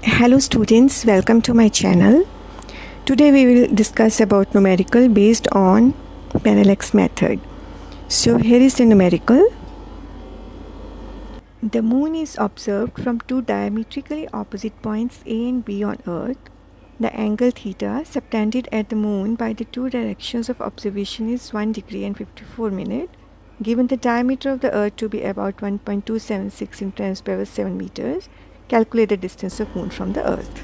Hello students, welcome to my channel. Today we will discuss about numerical based on parallax method. So here is the numerical. The moon is observed from two diametrically opposite points A and B on earth. The angle theta subtended at the moon by the two directions of observation is 1 degree and 54 minutes. Given the diameter of the earth to be about 1.276 in 10⁻⁷ meters, calculate the distance of moon from the earth.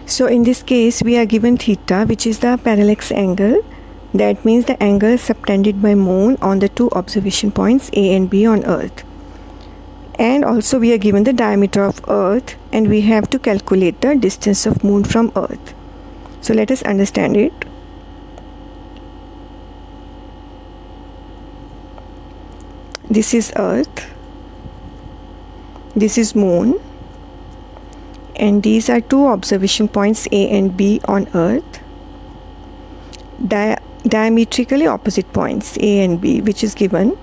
So in this case we are given theta, which is the parallax angle. That means the angle subtended by moon on the two observation points A and B on earth. And also we are given the diameter of earth and we have to calculate the distance of moon from earth. So let us understand it. This is earth, this is moon, and these are two observation points A and B on earth, diametrically opposite points A and B, which is given,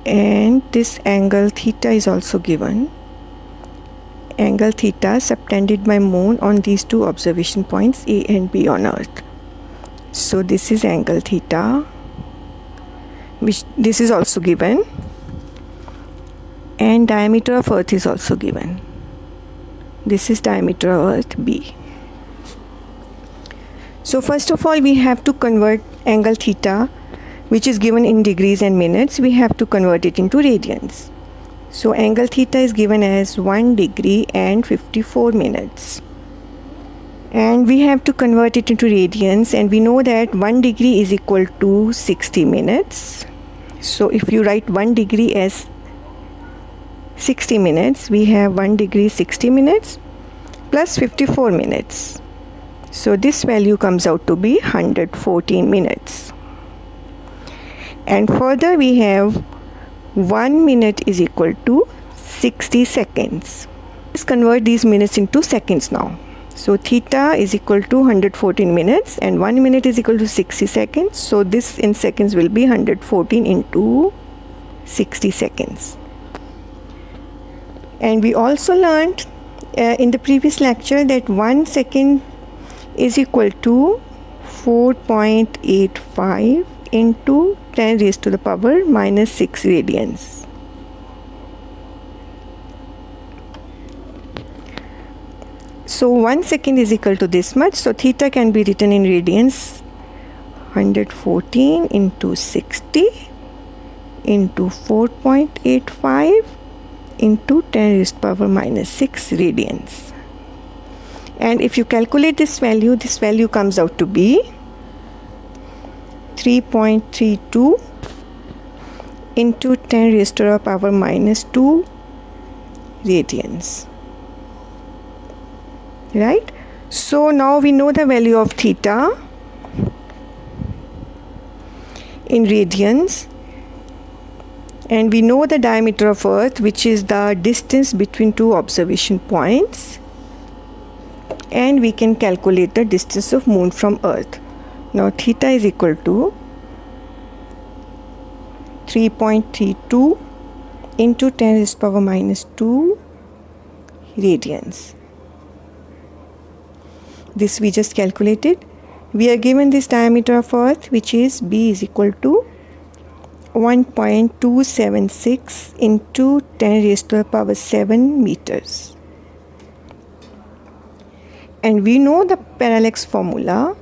and this angle theta is also given. Angle theta subtended by moon on these two observation points A and B on earth. So this is angle theta, which this is also given, and diameter of earth is also given. This is diameter of earth B. So first of all we have to convert angle theta, which is given in degrees and minutes, we have to convert it into radians. So angle theta is given as 1 degree and 54 minutes. And we have to convert it into radians, and we know that 1 degree is equal to 60 minutes. So if you write 1 degree as 60 minutes, we have 1 degree 60 minutes plus 54 minutes. So this value comes out to be 114 minutes. And further we have 1 minute is equal to 60 seconds. Let's convert these minutes into seconds now. So theta is equal to 114 minutes and 1 minute is equal to 60 seconds. So this in seconds will be 114 into 60 seconds. And we also learned in the previous lecture that 1 second is equal to 4.85 into 10 raised to the power minus 6 radians. So 1 second is equal to this much. So theta can be written in radians, 114 into 60 into 4.85 into 10 raised to the power minus 6 radians. And if you calculate this value comes out to be 3.32 into 10 raised to the power minus 2 radians. Right? So now we know the value of theta in radians, and we know the diameter of earth, which is the distance between two observation points, and we can calculate the distance of moon from earth. Now theta is equal to 3.32 into 10 raised to the power minus 2 radians. This we just calculated. We are given this diameter of earth, which is B is equal to 1.276 into 10 raised to the power 7 meters. And we know the parallax formula,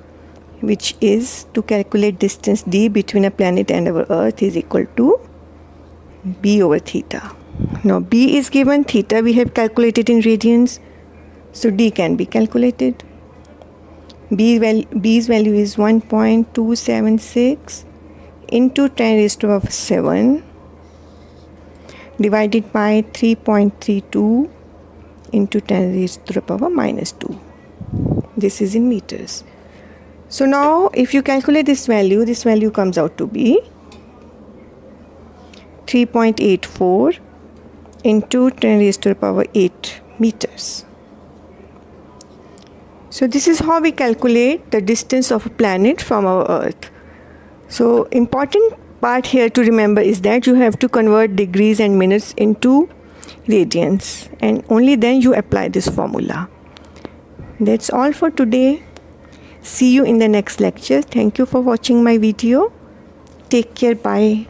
which is to calculate distance d between a planet and our earth is equal to B over theta. Now B is given, theta we have calculated in radians, so d can be calculated. B's value is 1.276 into 10 raised to the power 7 divided by 3.32 into 10 raised to the power minus 2. This is in meters. So now if you calculate this value comes out to be 3.84 into 10 raised to the power 8 meters. So this is how we calculate the distance of a planet from our earth. So important part here to remember is that you have to convert degrees and minutes into radians, and only then you apply this formula. That's all for today. See you in the next lecture. Thank you for watching my video. Take care. Bye.